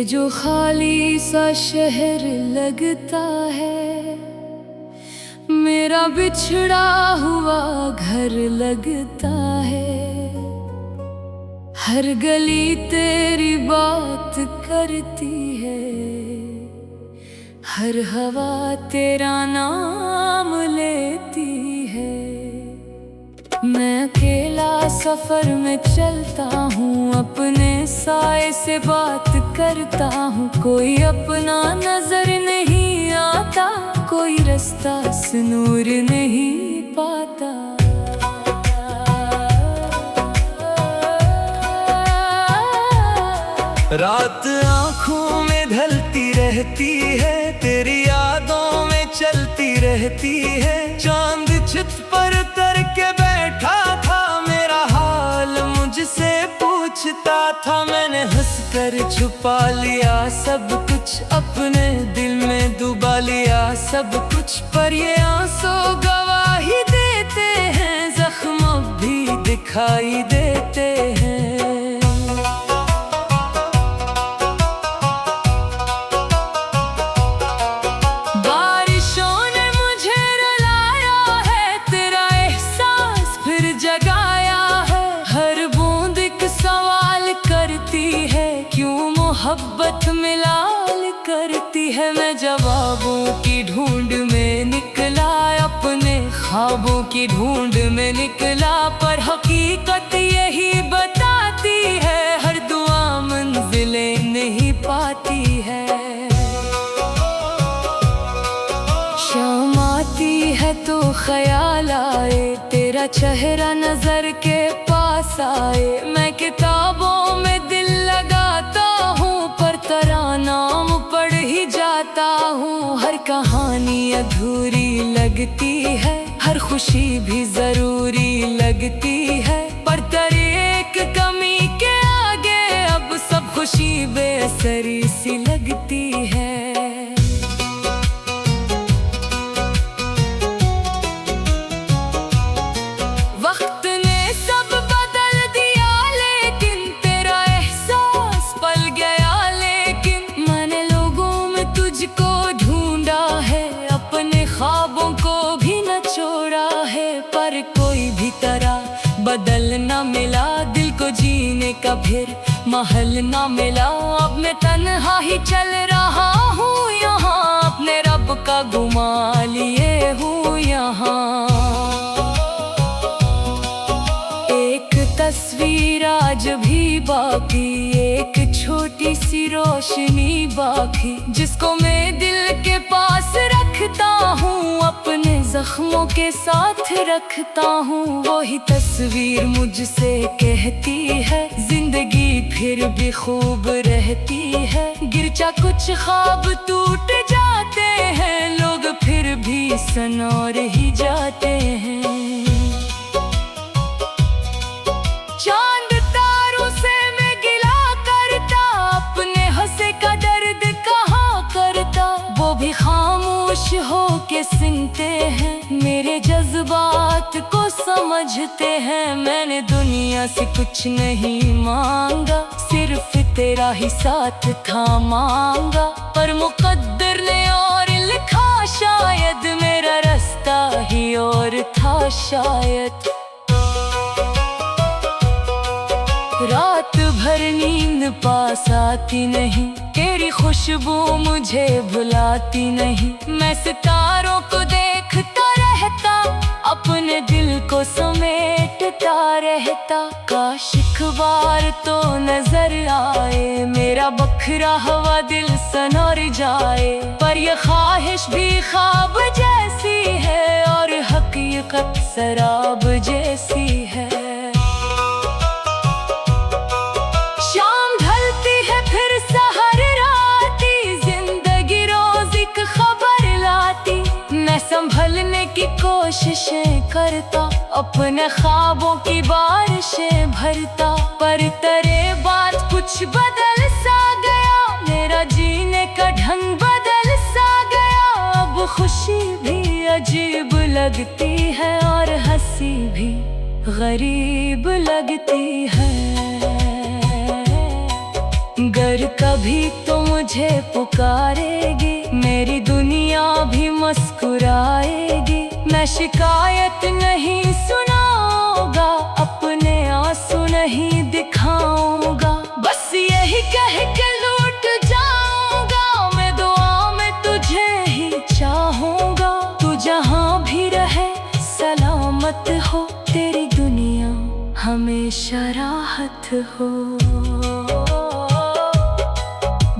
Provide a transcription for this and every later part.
जो खाली सा शहर लगता है, मेरा बिछड़ा हुआ घर लगता है। हर गली तेरी बात करती है, हर हवा तेरा नाम लेती है। मैं अकेला सफर में चलता हूँ, अपने साए से बात करता हूँ। कोई अपना नजर नहीं आता, कोई रास्ता से नूर नहीं पाता। रात आँखों में ढलती रहती है, तेरी यादों में चलती रहती है। चांद छत पर उतर के बैठा था, मेरा हाल मुझसे पूछता था। मैंने हंसकर छुपा लिया सब कुछ, अपने दिल में डुबा लिया सब कुछ। पर ये आंसू गवाही देते हैं, जख्म भी दिखाई देते हैं। मोहब्बत मिलाल करती है। मैं जवाबों की ढूंढ में निकला, अपने ख्वाबों की ढूंढ में निकला। पर हकीकत यही बताती है, हर दुआ मंजिलें नहीं पाती है। शाम आती है तो ख्याल आए, तेरा चेहरा नजर के पास आए। मैं किताबों में दिल लगाता हूँ, पर तेरा नाम पढ़ ही जाता हूँ। हर कहानी अधूरी लगती है, हर खुशी भी जरूरी लगती है। पर तेरी एक कमी के आगे अब सब खुशी बेअसरी सी लगती है। बदल ना मिला दिल को जीने का, फिर महल ना मिला। अब मैं तन्हा ही चल रहा हूँ यहाँ, अपने रब का गुमा लिए हूँ यहाँ। एक तस्वीर आज भी बाकी, एक छोटी सी रोशनी बाकी, जिसको मैं दिल के पास रखता हूँ, अपने जख्मों के साथ रखता हूँ। वही तस्वीर मुझसे कहती है, जिंदगी फिर भी खूब रहती है। गिरजा कुछ ख्वाब टूट जाते हैं, लोग फिर भी सनौर ही जाते हैं। चांद तारों से मैं गिला करता, अपने हंसे का दर्द कहाँ करता। वो भी खामोश हो के सुनते हैं, मेरे जज्बात को समझते हैं। मैंने दुनिया से कुछ नहीं मांगा, सिर्फ तेरा ही साथ था मांगा। पर मुकद्दर ने और लिखा, शायद मेरा रास्ता ही और था शायद। रात भर नींद पास आती नहीं, तेरी खुशबू मुझे भुलाती नहीं। मैं सितारों को देखता रहता, अपने दिल को समेटता रहता। काश एक बार तो नजर आए, मेरा बखरा हुआ दिल सनौर जाए। पर ये ख्वाहिश भी ख्वाब जैसी है, और हकीकत शराब जैसी है। संभलने की कोशिशें करता, अपने ख्वाबों की बारिशें भरता। पर तेरे बाद कुछ बदल सा गया, मेरा जीने का ढंग बदल सा गया। अब खुशी भी अजीब लगती है, और हंसी भी गरीब लगती है। गर कभी तुम तुझे पुकारेगी, मेरी दुनिया भी मुस्कुराएगी। मैं शिकायत नहीं सुनाऊंगा, अपने आंसू नहीं दिखाऊंगा, बस यही कह के लौट जाऊंगा। मैं दुआ में तुझे ही चाहूंगा, तू जहां भी रहे सलामत हो, तेरी दुनिया हमेशा राहत हो।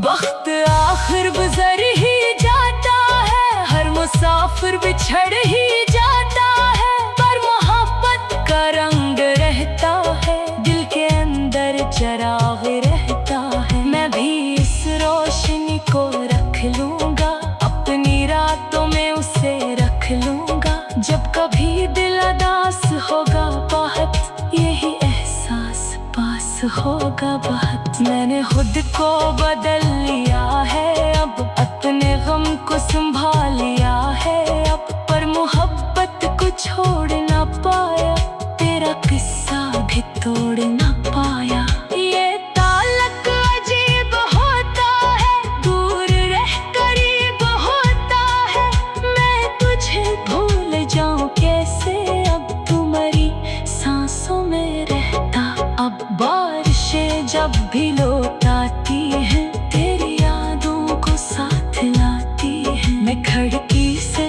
वक्त आखिर गुजर ही जाता है, हर मुसाफिर बिछड़ ही जाता है, पर मोहब्बत का रंग रहता है, दिल के अंदर चिराग रहता है। मैं भी इस रोशनी को रख लूंगा, अपनी रातों में उसे रख लूंगा। जब कभी दिल उदास होगा बहुत, यही एहसास पास होगा बहुत। मैंने खुद को बदल लिया है अब, अपने गम को संभाल लिया है अब, पर मोहब्बत को छोड़ ना पाया, तेरा किस्सा भी तोड़ ना पाया। ये ताल्लुक अजीब होता है, दूर रह करीब होता है। मैं तुझे भूल जाऊं कैसे, अब तुम्हारी सांसों में रहता। अब बारिशें जब भी लौट आती हैं, तेरी यादों को साथ लाती हैं। मैं खिड़की से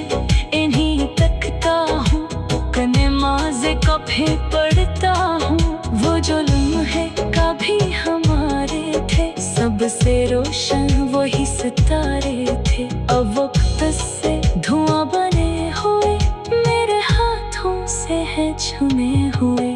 इन्हीं तकता हूँ, नमाज़ें कभी पढ़ता हूँ। वो जो लम्हे कभी हमारे थे, सबसे रोशन वही सितारे थे। अब वक्त से धुआं बने हुए, मेरे हाथों से है छुने हुए।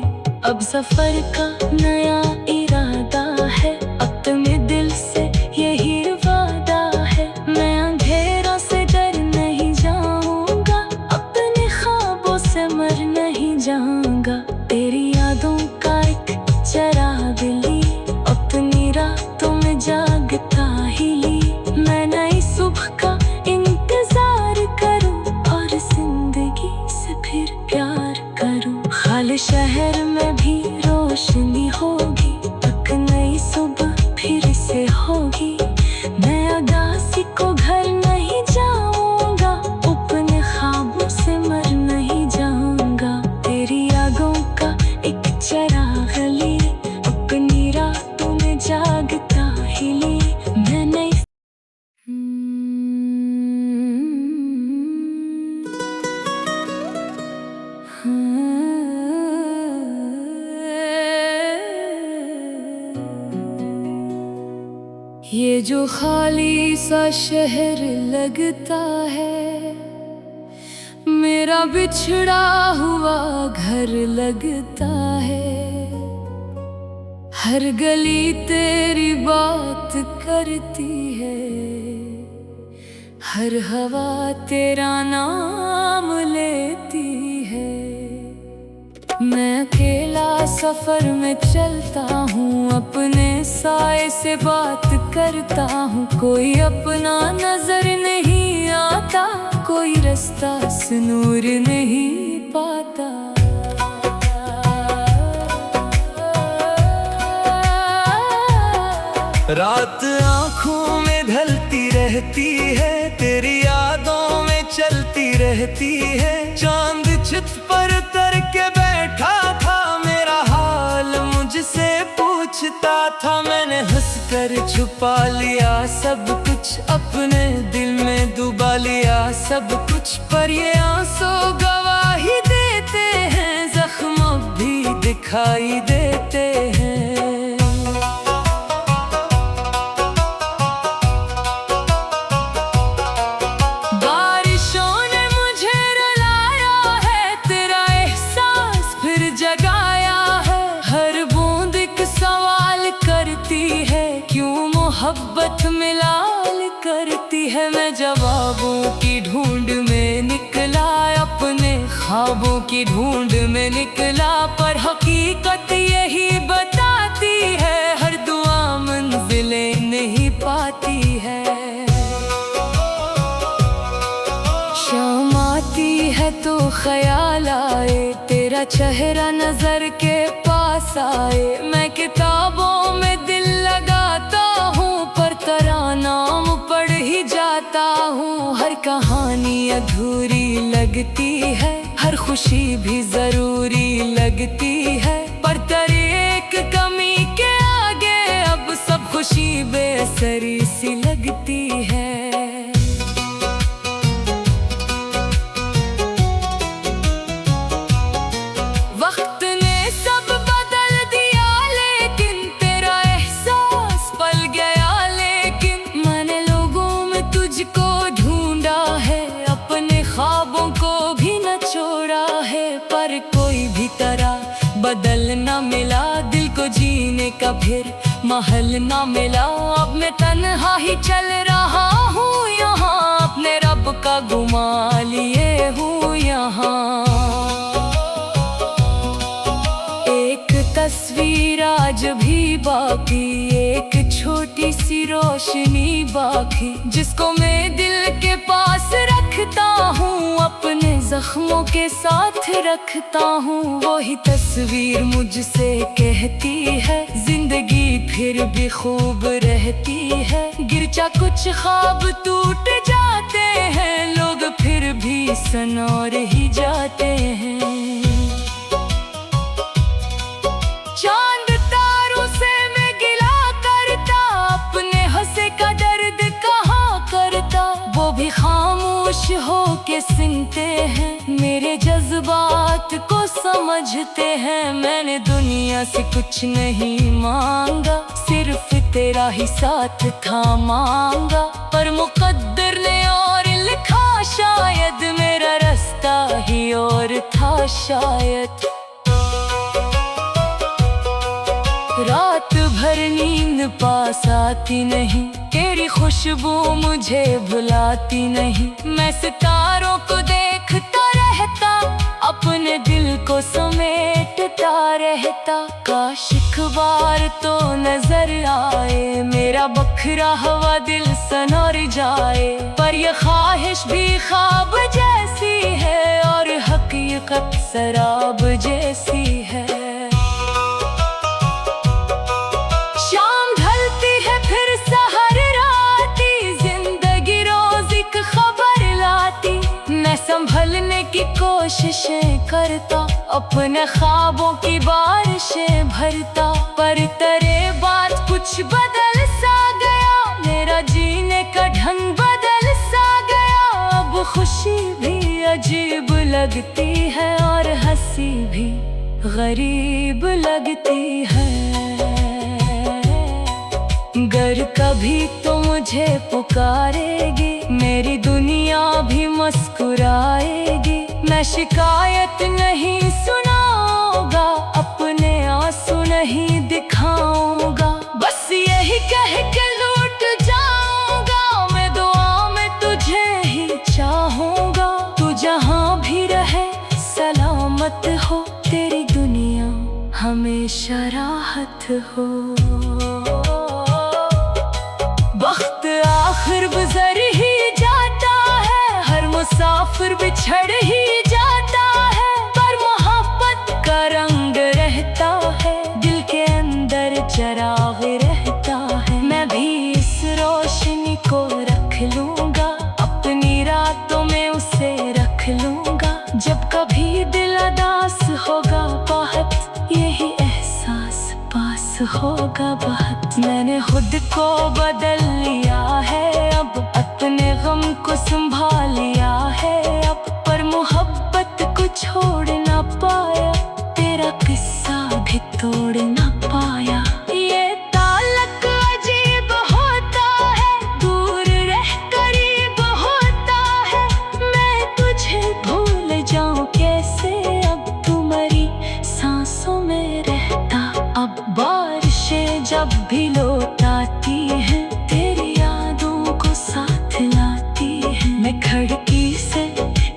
अब सफर का नया इरादा है, अपने दिल से यही वादा है। मैं अंधेरों से डर नहीं जाऊंगा, अपने ख्वाबों से मर नहीं जाऊंगा। तेरी यादों का एक चिराग ली, अपनी रातों में जागता ही ली। मैं नई सुबह का इंतजार करूं, और जिंदगी से फिर प्यार करूं। खाली शहर में भी रोशनी होगी, एक नई सुबह फिर से होगी। मैं उदासी को घर नहीं जाऊंगा, अपने ख्वाबों से मर नहीं जाऊंगा। तेरी यादों का एक चिराग ली, अपनी रातों में जागता ही ली। मैं नई ये जो खाली सा शहर लगता है, मेरा बिछड़ा हुआ घर लगता है। हर गली तेरी बात करती है, हर हवा तेरा नाम लेती है। मैं अकेला सफर में चलता हूँ, अपने साए से बात करता हूँ। कोई अपना नजर नहीं आता, कोई रास्ता से नूर नहीं पाता। रात आँखों में ढलती रहती है, तेरी यादों में चलती रहती है। चांद छत पर उतर के बैठा था, मेरा हाल मुझसे पूछता था। मैंने हंसकर छुपा लिया सब कुछ, अपने दिल में डुबा लिया सब कुछ। पर ये आंसू गवाही देते हैं, जख्म भी दिखाई देते हैं। मोहब्बत मिलाल करती है। मैं जवाबों की ढूंढ में निकला, अपने ख्वाबों की ढूंढ में निकला। पर हकीकत यही बताती है, हर दुआ मंजिलें नहीं पाती है। शाम आती है तो ख्याल आए, तेरा चेहरा नजर के पास आए। मैं किताबों में दिल लगाता हूँ, पर तराना ही जाता हूँ। हर कहानी अधूरी लगती है, हर खुशी भी जरूरी लगती है, पर तेरी एक कमी के आगे अब सब खुशी बेअसरी सी लगती है। वक्त ने सब बदल दिया लेकिन तेरा एहसास पल गया। लेकिन मैंने लोगों में तुझको ढूंढा है, अपने ख्वाबों को भी न छोड़ा है, पर कोई भी तरह बदल न मिला। दिल को जीने का फिर महल न मिला। अब मैं तन्हा ही चल रहा हूँ यहाँ, अपने रब का गुमा लिए हूँ यहाँ। एक तस्वीर आज भी बाकी, एक छोटी सी रोशनी बाकी, जिसको मैं दिल के पास रखता हूँ, अपने जख्मों के साथ रखता हूँ। वही तस्वीर मुझसे कहती है, जिंदगी फिर भी खूब रहती है। गिरचा कुछ ख्वाब टूट जाते हैं, लोग फिर भी सनौर ही जाते हैं। चांद तारों से मैं गिला करता, अपने हंसे का दर्द कहाँ करता। वो भी खामोश हो के सुनते हैं, मेरे जज्बात को समझते हैं। मैंने दुनिया से कुछ नहीं मांगा, सिर्फ तेरा ही साथ था मांगा। पर मुकद्दर ने और लिखा, शायद मेरा रास्ता ही और था शायद। रात भर नींद पास आती नहीं, तेरी खुशबू मुझे भुलाती नहीं। मैं सितारों को देखता रहता, अपने दिल को समेटता रहता। काश एक बार तो नजर आए, मेरा बखरा हुआ दिल सनौर जाए। पर ये ख्वाहिश भी ख्वाब जैसी है, और हकीकत शराब जैसी है। संभलने की कोशिशें करता, अपने ख्वाबों की बारिशें भरता। पर तेरे बाद कुछ बदल सा गया, मेरा जीने का ढंग बदल सा गया। अब खुशी भी अजीब लगती है, और हंसी भी गरीब लगती है। गर कभी तो मुझे पुकारेगी, मेरी दुनिया भी मुस्कुराएगी। मैं शिकायत नहीं सुनाऊंगा, अपने आंसू नहीं दिखाऊंगा। बस यही कह के लौट जाऊंगा, मैं दुआ में तुझे ही चाहूंगा। तू जहां भी रहे सलामत हो, तेरी दुनिया हमेशा राहत हो। वक्त आखिर गुजर ही जाता है, हर मुसाफिर बिछड़ ही जाता है। पर मोहब्बत का रंग रहता है, दिल के अंदर चिराग रहता है। मैं भी इस रोशनी को रख लूंगा, अपनी रातों में उसे रख लूंगा। जब कभी दिल उदास होगा बहुत, यही एहसास पास होगा बहुत। मैंने खुद को बदल लिया है अब, अपने गम को संभाल लिया है अब। पर मोहब्बत को छोड़ ना पाया, तेरा किस्सा भी तोड़ ना पाया। ये ताल्लुक अजीब होता है, दूर रह करीब होता है। मैं तुझे भूल जाऊं कैसे, अब तुम्हारी सांसों में रहता। अब बारिशें जब भी लौट आती है, तेरी यादों को साथ लाती है। मैं खिड़की से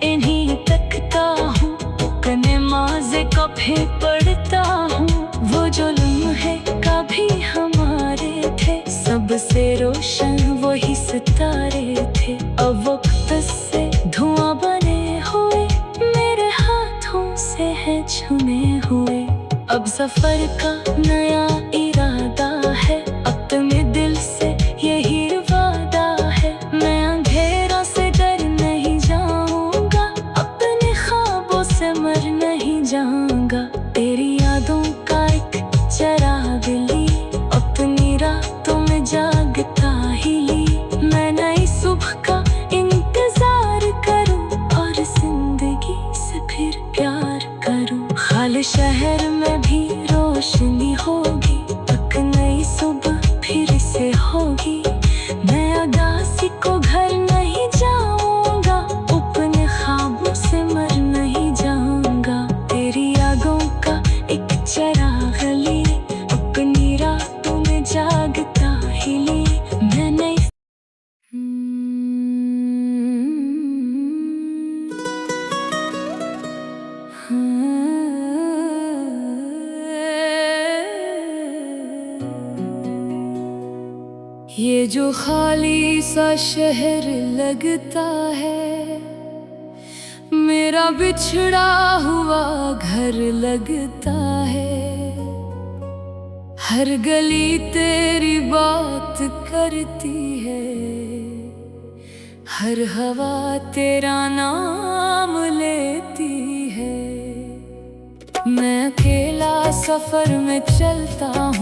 इन्हीं तकता हूँ, कने माज़े कभी पढ़ता हूँ। वो जो लम्हे कभी हमारे थे, सबसे रोशन वही सितारे थे। अब वक्त से धुआं बने हुए, मेरे हाथों से है छुने हुए। अब सफर का नया इरादा है, अपने दिल से यही वादा है। ये जो खाली सा शहर लगता है, मेरा बिछड़ा हुआ घर लगता है। हर गली तेरी बात करती है, हर हवा तेरा नाम लेती है। मैं अकेला सफर में चलता हूँ।